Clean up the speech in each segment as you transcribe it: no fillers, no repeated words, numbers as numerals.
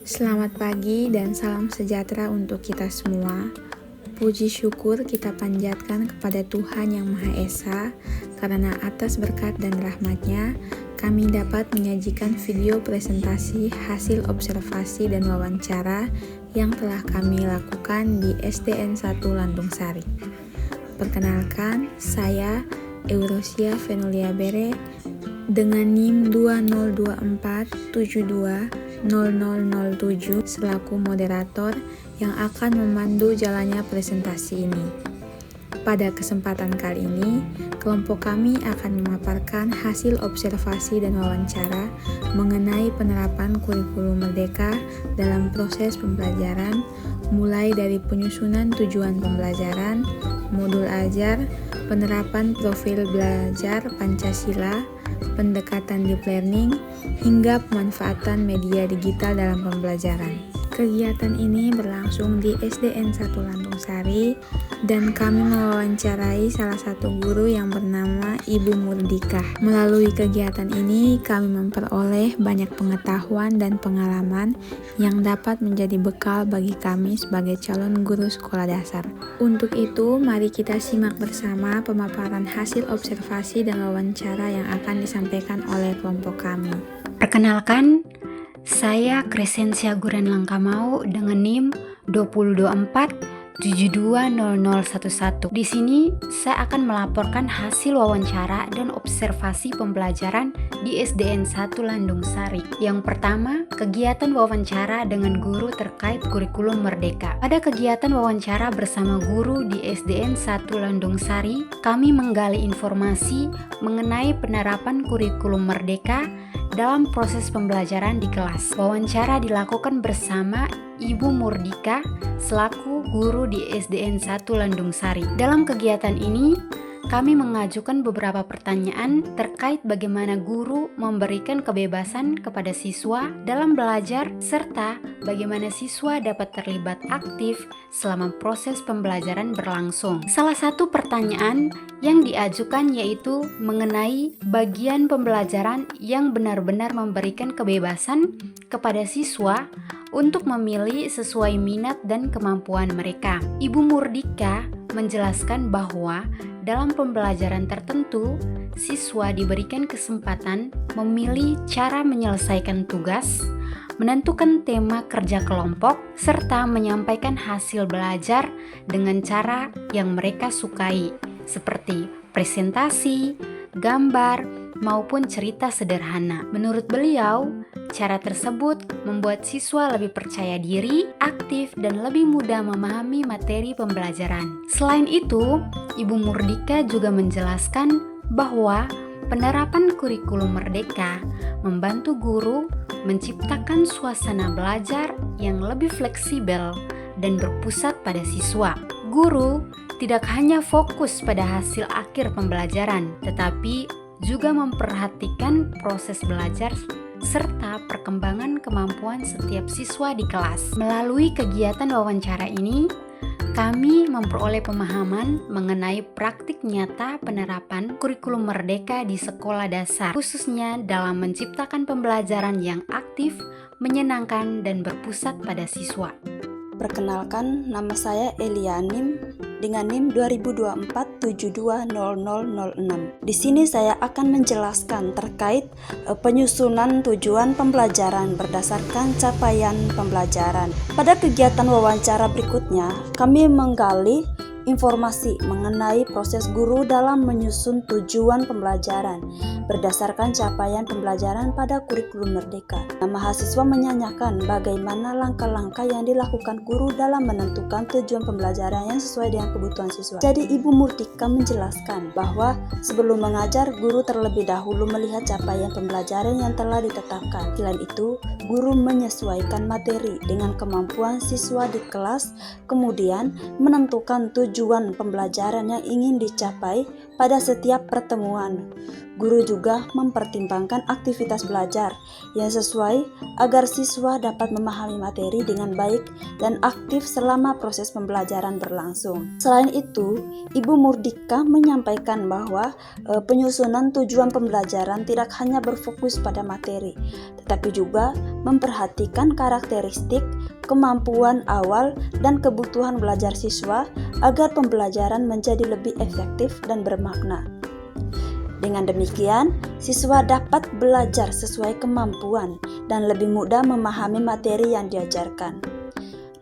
Selamat pagi dan salam sejahtera untuk kita semua. Puji syukur kita panjatkan kepada Tuhan Yang Maha Esa, karena atas berkat dan rahmat-Nya, kami dapat menyajikan video presentasi hasil observasi dan wawancara yang telah kami lakukan di SDN 1 Landung Sari. Perkenalkan, saya Eurosia Venulia Bere dengan NIM 2024720007 selaku moderator yang akan memandu jalannya presentasi ini. Pada kesempatan kali ini, kelompok kami akan memaparkan hasil observasi dan wawancara mengenai penerapan kurikulum Merdeka dalam proses pembelajaran, mulai dari penyusunan tujuan pembelajaran, modul ajar, penerapan profil belajar Pancasila, pendekatan deep learning, hingga pemanfaatan media digital dalam pembelajaran. Kegiatan ini berlangsung di SDN 1 Landung Sari dan kami mewawancarai salah satu guru yang bernama Ibu Murdika. Melalui kegiatan ini kami memperoleh banyak pengetahuan dan pengalaman yang dapat menjadi bekal bagi kami sebagai calon guru sekolah dasar. Untuk itu, mari kita simak bersama pemaparan hasil observasi dan wawancara yang akan disampaikan oleh kelompok kami. Perkenalkan, saya Crescentia Guren Langkamau dengan NIM 2024720011. Di sini saya akan melaporkan hasil wawancara dan observasi pembelajaran di SDN 1 Landung Sari. Yang pertama, kegiatan wawancara dengan guru terkait kurikulum Merdeka. Pada kegiatan wawancara bersama guru di SDN 1 Landung Sari, kami menggali informasi mengenai penerapan kurikulum Merdeka dalam proses pembelajaran di kelas. Wawancara dilakukan bersama Ibu Murdika selaku guru di SDN 1 Landung Sari. Dalam kegiatan ini, kami mengajukan beberapa pertanyaan terkait bagaimana guru memberikan kebebasan kepada siswa dalam belajar serta bagaimana siswa dapat terlibat aktif selama proses pembelajaran berlangsung. Salah satu pertanyaan yang diajukan yaitu mengenai bagian pembelajaran yang benar-benar memberikan kebebasan kepada siswa untuk memilih sesuai minat dan kemampuan mereka. Ibu Murdika menjelaskan bahwa dalam pembelajaran tertentu, siswa diberikan kesempatan memilih cara menyelesaikan tugas, menentukan tema kerja kelompok, serta menyampaikan hasil belajar dengan cara yang mereka sukai, seperti presentasi, gambar, maupun cerita sederhana. Menurut beliau, cara tersebut membuat siswa lebih percaya diri, aktif, dan lebih mudah memahami materi pembelajaran. Selain itu, Ibu Murdika juga menjelaskan bahwa penerapan kurikulum Merdeka membantu guru menciptakan suasana belajar yang lebih fleksibel dan berpusat pada siswa. Guru tidak hanya fokus pada hasil akhir pembelajaran, tetapi juga memperhatikan proses belajar serta perkembangan kemampuan setiap siswa di kelas. Melalui kegiatan wawancara ini, kami memperoleh pemahaman mengenai praktik nyata penerapan kurikulum Merdeka di sekolah dasar, khususnya dalam menciptakan pembelajaran yang aktif, menyenangkan, dan berpusat pada siswa. Perkenalkan, nama saya Elianim dengan NIM 2024720006. Di sini saya akan menjelaskan terkait penyusunan tujuan pembelajaran berdasarkan capaian pembelajaran. Pada kegiatan wawancara berikutnya, kami menggali informasi mengenai proses guru dalam menyusun tujuan pembelajaran berdasarkan capaian pembelajaran pada kurikulum Merdeka. Mahasiswa menyanyikan bagaimana langkah-langkah yang dilakukan guru dalam menentukan tujuan pembelajaran yang sesuai dengan kebutuhan siswa. Jadi Ibu Murdika menjelaskan bahwa sebelum mengajar, guru terlebih dahulu melihat capaian pembelajaran yang telah ditetapkan. Selain itu, guru menyesuaikan materi dengan kemampuan siswa di kelas, kemudian menentukan tujuan pembelajaran yang ingin dicapai pada setiap pertemuan. Guru juga mempertimbangkan aktivitas belajar yang sesuai agar siswa dapat memahami materi dengan baik dan aktif selama proses pembelajaran berlangsung. Selain itu, Ibu Murdika menyampaikan bahwa penyusunan tujuan pembelajaran tidak hanya berfokus pada materi, tetapi juga memperhatikan karakteristik, kemampuan awal, dan kebutuhan belajar siswa agar pembelajaran menjadi lebih efektif dan bermakna. Dengan demikian, siswa dapat belajar sesuai kemampuan dan lebih mudah memahami materi yang diajarkan.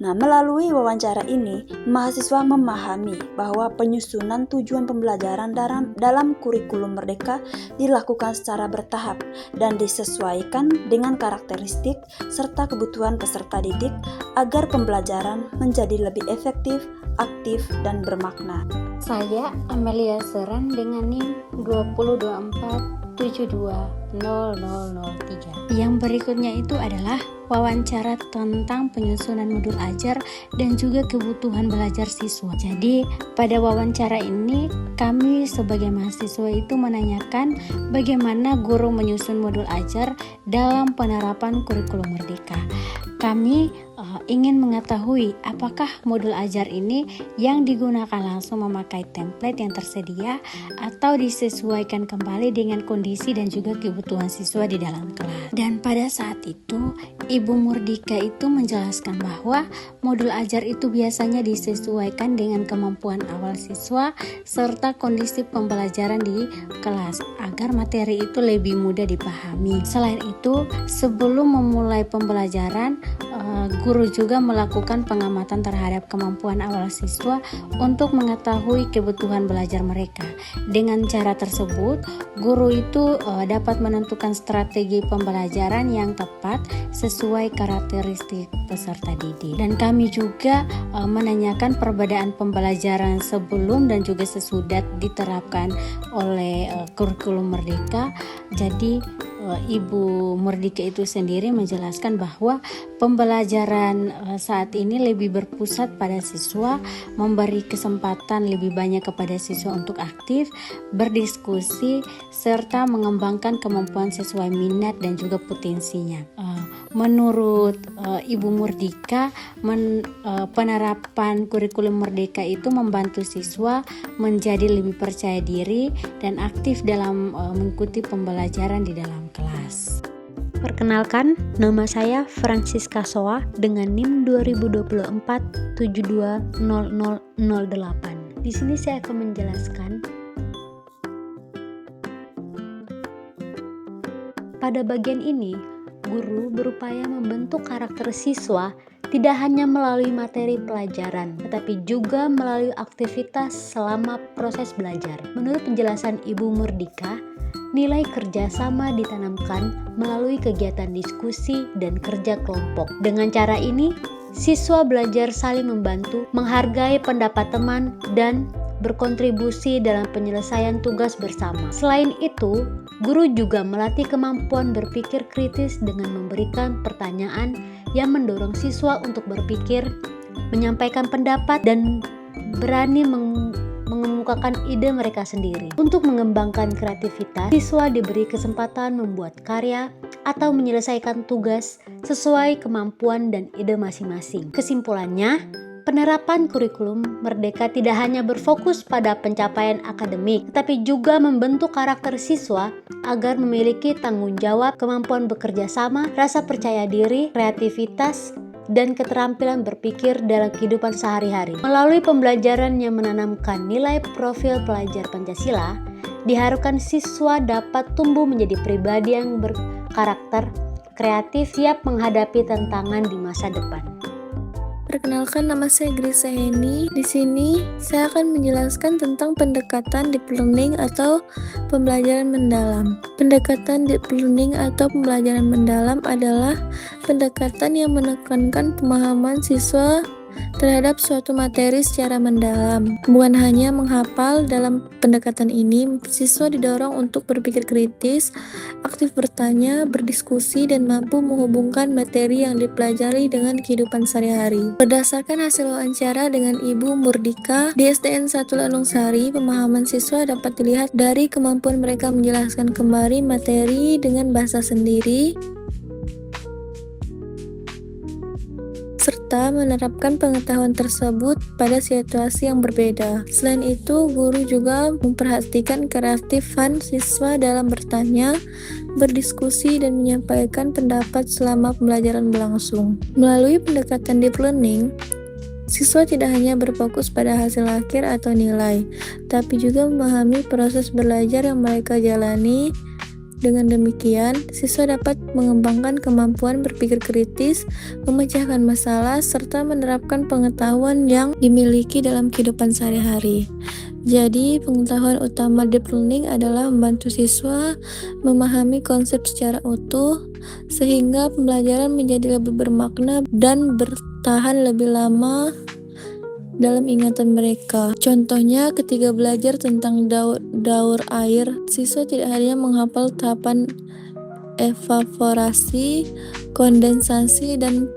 Nah, melalui wawancara ini, mahasiswa memahami bahwa penyusunan tujuan pembelajaran dalam kurikulum Merdeka dilakukan secara bertahap dan disesuaikan dengan karakteristik serta kebutuhan peserta didik agar pembelajaran menjadi lebih efektif, aktif, dan bermakna. Saya Amelia Seran dengan NIM 2024720003. Yang berikutnya itu adalah wawancara tentang penyusunan modul ajar dan juga kebutuhan belajar siswa. Jadi pada wawancara ini kami sebagai mahasiswa itu menanyakan bagaimana guru menyusun modul ajar dalam penerapan kurikulum Merdeka. Kami ingin mengetahui apakah modul ajar ini yang digunakan langsung memakai template yang tersedia atau disesuaikan kembali dengan kondisi dan juga kebutuhan siswa di dalam kelas. Dan pada saat itu Ibu Murdika itu menjelaskan bahwa modul ajar itu biasanya disesuaikan dengan kemampuan awal siswa serta kondisi pembelajaran di kelas agar materi itu lebih mudah dipahami. Selain itu, sebelum memulai pembelajaran, guru juga melakukan pengamatan terhadap kemampuan awal siswa untuk mengetahui kebutuhan belajar mereka. Dengan cara tersebut, guru itu dapat menentukan strategi pembelajaran yang tepat sesuai karakteristik peserta didik. Dan kami juga menanyakan perbedaan pembelajaran sebelum dan juga sesudah diterapkan oleh kurikulum Merdeka. Jadi Ibu Murdika itu sendiri menjelaskan bahwa pembelajaran saat ini lebih berpusat pada siswa, memberi kesempatan lebih banyak kepada siswa untuk aktif, berdiskusi, serta mengembangkan kemampuan sesuai minat dan juga potensinya. Menurut Ibu Murdika, penerapan kurikulum Merdeka itu membantu siswa menjadi lebih percaya diri dan aktif dalam mengikuti pembelajaran di dalam kelas. Perkenalkan, nama saya Francisca Soa dengan NIM 2024720008. Di sini saya akan menjelaskan pada bagian ini, guru berupaya membentuk karakter siswa tidak hanya melalui materi pelajaran, tetapi juga melalui aktivitas selama proses belajar. Menurut penjelasan Ibu Murdika, nilai kerjasama ditanamkan melalui kegiatan diskusi dan kerja kelompok. Dengan cara ini, siswa belajar saling membantu, menghargai pendapat teman, dan berkontribusi dalam penyelesaian tugas bersama. Selain itu, guru juga melatih kemampuan berpikir kritis dengan memberikan pertanyaan yang mendorong siswa untuk berpikir, menyampaikan pendapat, dan berani mengemukakan ide mereka sendiri. Untuk mengembangkan kreativitas, siswa diberi kesempatan membuat karya atau menyelesaikan tugas sesuai kemampuan dan ide masing-masing. Kesimpulannya, penerapan kurikulum Merdeka tidak hanya berfokus pada pencapaian akademik, tetapi juga membentuk karakter siswa agar memiliki tanggung jawab, kemampuan bekerja sama, rasa percaya diri, kreativitas, dan keterampilan berpikir dalam kehidupan sehari-hari. Melalui pembelajaran yang menanamkan nilai profil pelajar Pancasila, diharapkan siswa dapat tumbuh menjadi pribadi yang berkarakter, kreatif, siap menghadapi tantangan di masa depan. Perkenalkan, nama saya Grisa Heni. Di sini saya akan menjelaskan tentang pendekatan deep learning atau pembelajaran mendalam. Pendekatan deep learning atau pembelajaran mendalam adalah pendekatan yang menekankan pemahaman siswa terhadap suatu materi secara mendalam. Bukan hanya menghafal, dalam pendekatan ini siswa didorong untuk berpikir kritis, aktif bertanya, berdiskusi, dan mampu menghubungkan materi yang dipelajari dengan kehidupan sehari-hari. Berdasarkan hasil wawancara dengan Ibu Murdika di SDN 1 Landung Sari, pemahaman siswa dapat dilihat dari kemampuan mereka menjelaskan kembali materi dengan bahasa sendiri, serta menerapkan pengetahuan tersebut pada situasi yang berbeda. Selain itu, guru juga memperhatikan kearifan siswa dalam bertanya, berdiskusi, dan menyampaikan pendapat selama pembelajaran berlangsung. Melalui pendekatan deep learning, siswa tidak hanya berfokus pada hasil akhir atau nilai, tapi juga memahami proses belajar yang mereka jalani. Dengan demikian, siswa dapat mengembangkan kemampuan berpikir kritis, memecahkan masalah, serta menerapkan pengetahuan yang dimiliki dalam kehidupan sehari-hari. Jadi, pengetahuan utama deep learning adalah membantu siswa memahami konsep secara utuh, sehingga pembelajaran menjadi lebih bermakna dan bertahan lebih lama dalam ingatan mereka. Contohnya, ketika belajar tentang daur air, siswa tidak hanya menghafal tahapan evaporasi, kondensasi, dan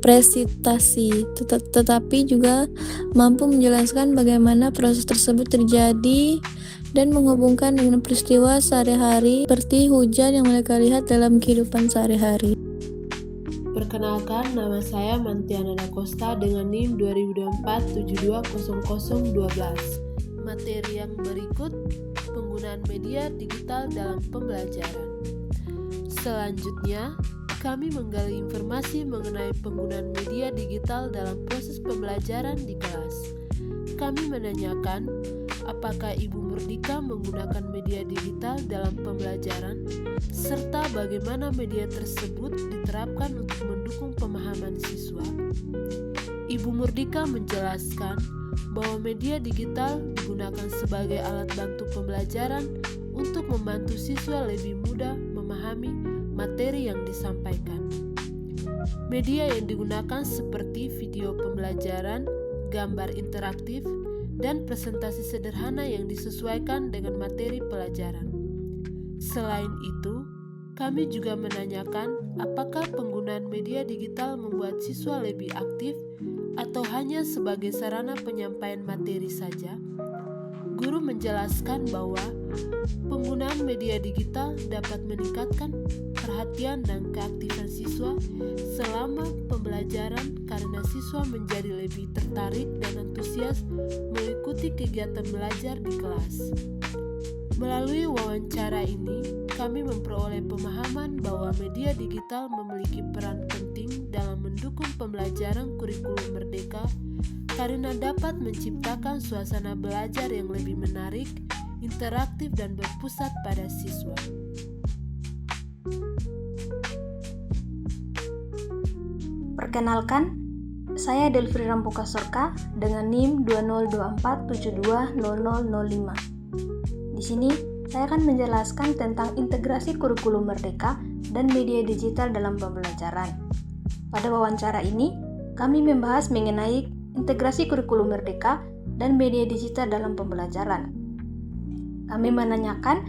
presitasi, tetapi juga mampu menjelaskan bagaimana proses tersebut terjadi dan menghubungkan dengan peristiwa sehari-hari seperti hujan yang mereka lihat dalam kehidupan sehari-hari. Perkenalkan, nama saya Mantiana Dacosta dengan NIM 2024720012. Materi yang berikut, penggunaan media digital dalam pembelajaran. Selanjutnya, kami menggali informasi mengenai penggunaan media digital dalam proses pembelajaran di kelas. Kami menanyakan, apakah Ibu Murdika menggunakan media digital dalam pembelajaran, serta bagaimana media tersebut diterapkan untuk mendukung pemahaman siswa. Ibu Murdika menjelaskan bahwa media digital digunakan sebagai alat bantu pembelajaran untuk membantu siswa lebih mudah memahami materi yang disampaikan. Media yang digunakan seperti video pembelajaran, gambar interaktif, dan presentasi sederhana yang disesuaikan dengan materi pelajaran. Selain itu, kami juga menanyakan apakah penggunaan media digital membuat siswa lebih aktif atau hanya sebagai sarana penyampaian materi saja. Guru menjelaskan bahwa penggunaan media digital dapat meningkatkan perhatian dan keaktifan siswa selama pembelajaran karena siswa menjadi lebih tertarik dan antusias mengikuti kegiatan belajar di kelas. Melalui wawancara ini, kami memperoleh pemahaman bahwa media digital memiliki peran penting dalam mendukung pembelajaran kurikulum merdeka karena dapat menciptakan suasana belajar yang lebih menarik, interaktif, dan berpusat pada siswa. Perkenalkan, saya Delfri Rampuka Sorka dengan NIM 2024720005. Di sini, saya akan menjelaskan tentang integrasi kurikulum merdeka dan media digital dalam pembelajaran. Pada wawancara ini, kami membahas mengenai integrasi kurikulum merdeka dan media digital dalam pembelajaran. Kami menanyakan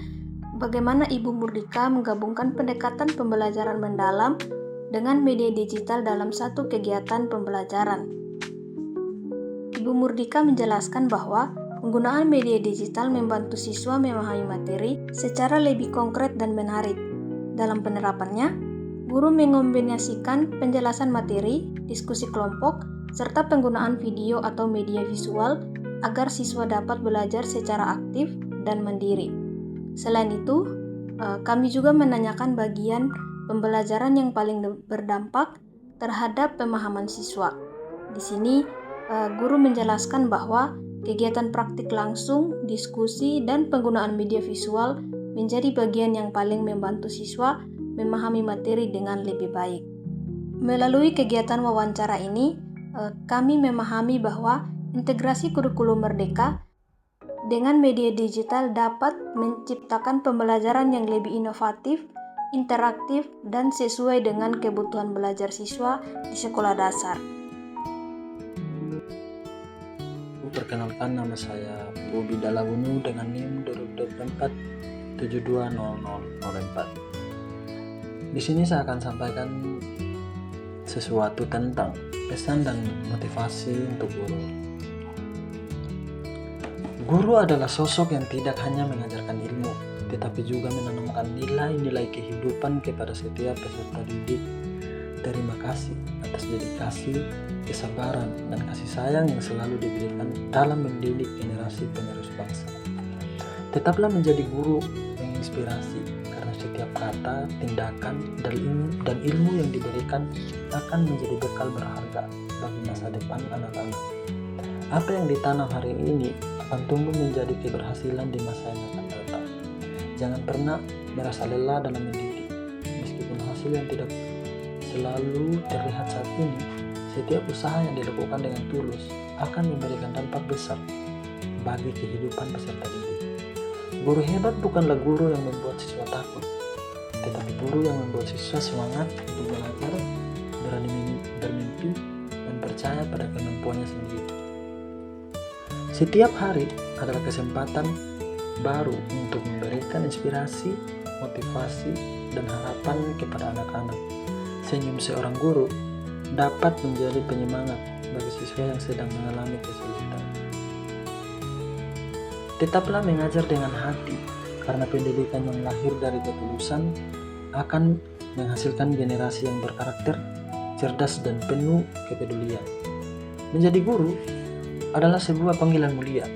bagaimana Ibu Murdika menggabungkan pendekatan pembelajaran mendalam dengan media digital dalam satu kegiatan pembelajaran. Ibu Murdika menjelaskan bahwa penggunaan media digital membantu siswa memahami materi secara lebih konkret dan menarik. Dalam penerapannya, guru mengombinasikan penjelasan materi, diskusi kelompok, serta penggunaan video atau media visual agar siswa dapat belajar secara aktif dan mandiri. Selain itu, kami juga menanyakan bagian pembelajaran yang paling berdampak terhadap pemahaman siswa. Di sini, guru menjelaskan bahwa kegiatan praktik langsung, diskusi, dan penggunaan media visual menjadi bagian yang paling membantu siswa memahami materi dengan lebih baik. Melalui kegiatan wawancara ini, kami memahami bahwa integrasi kurikulum merdeka dengan media digital dapat menciptakan pembelajaran yang lebih inovatif, interaktif, dan sesuai dengan kebutuhan belajar siswa di sekolah dasar. Perkenalkan, nama saya Bobi Dalawunu dengan NIM 2024 Di sini saya akan sampaikan sesuatu tentang pesan dan motivasi untuk guru. Guru adalah sosok yang tidak hanya mengajarkan ilmu, tetapi juga menanamkan nilai-nilai kehidupan kepada setiap peserta didik. Terima kasih atas dedikasi, kesabaran, dan kasih sayang yang selalu diberikan dalam mendidik generasi penerus bangsa. Tetaplah menjadi guru yang inspirasi, karena setiap kata, tindakan, dan ilmu yang diberikan akan menjadi bekal berharga bagi masa depan anak-anak. Apa yang ditanam hari ini akan tumbuh menjadi keberhasilan di masa yang akan datang. Jangan pernah merasa lelah dalam mendidik, meskipun hasil yang tidak selalu terlihat saat ini. Setiap usaha yang dilakukan dengan tulus akan memberikan dampak besar bagi kehidupan peserta didik. Guru hebat bukanlah guru yang membuat siswa takut, tetapi guru yang membuat siswa semangat untuk belajar, berani bermimpi, dan percaya pada kemampuannya sendiri. Setiap hari adalah kesempatan baru untuk memberikan inspirasi, motivasi, dan harapan kepada anak-anak. Senyum seorang guru dapat menjadi penyemangat bagi siswa yang sedang mengalami kesulitan. Tetaplah mengajar dengan hati, karena pendidikan yang lahir dari ketulusan akan menghasilkan generasi yang berkarakter, cerdas, dan penuh kepedulian. Menjadi guru adalah sebuah panggilan mulia.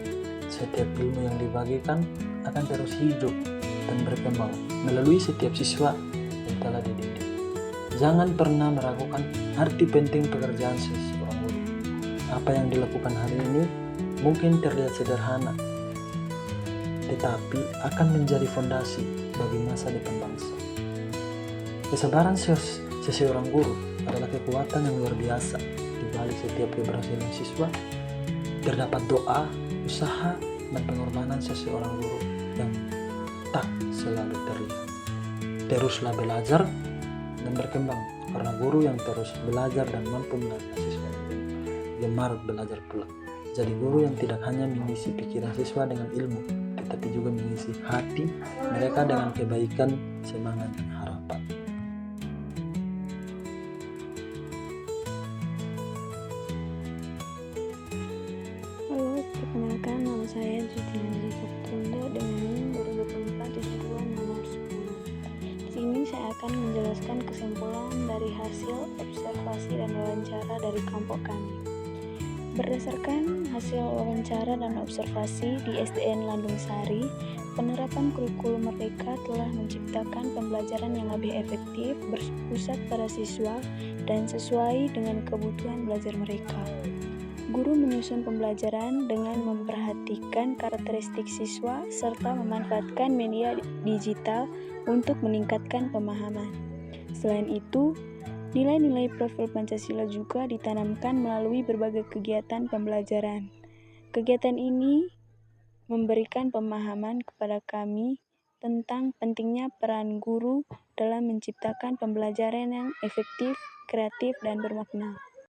Setiap ilmu yang dibagikan akan terus hidup dan berkembang melalui setiap siswa yang telah dididik. Jangan pernah meragukan arti penting pekerjaan seseorang guru. Apa yang dilakukan hari ini mungkin terlihat sederhana, tetapi akan menjadi fondasi bagi masa depan bangsa. Kesabaran seseorang guru adalah kekuatan yang luar biasa. Di balik setiap keberhasilan siswa, terdapat doa, usaha, dan pengorbanan seseorang guru yang tak selalu terlihat. Teruslah belajar dan berkembang, karena guru yang terus belajar dan mampu melatih siswa gemar belajar pula. Jadi guru yang tidak hanya mengisi pikiran siswa dengan ilmu, tetapi juga mengisi hati mereka dengan kebaikan, semangat, dan harapan. Halo, perkenalkan, nama saya Justina Tunda dengan NIM 2024 nomor 10. Di sini saya akan menjelaskan kesimpulan dari hasil observasi dan wawancara dari kelompok kami. Berdasarkan hasil wawancara dan observasi di SDN Landung Sari, penerapan kurikulum Merdeka telah menciptakan pembelajaran yang lebih efektif, berpusat pada siswa, dan sesuai dengan kebutuhan belajar mereka. Guru menyusun pembelajaran dengan memperhatikan karakteristik siswa serta memanfaatkan media digital untuk meningkatkan pemahaman. Selain itu, nilai-nilai profil Pancasila juga ditanamkan melalui berbagai kegiatan pembelajaran. Kegiatan ini memberikan pemahaman kepada kami tentang pentingnya peran guru dalam menciptakan pembelajaran yang efektif, kreatif, dan bermakna.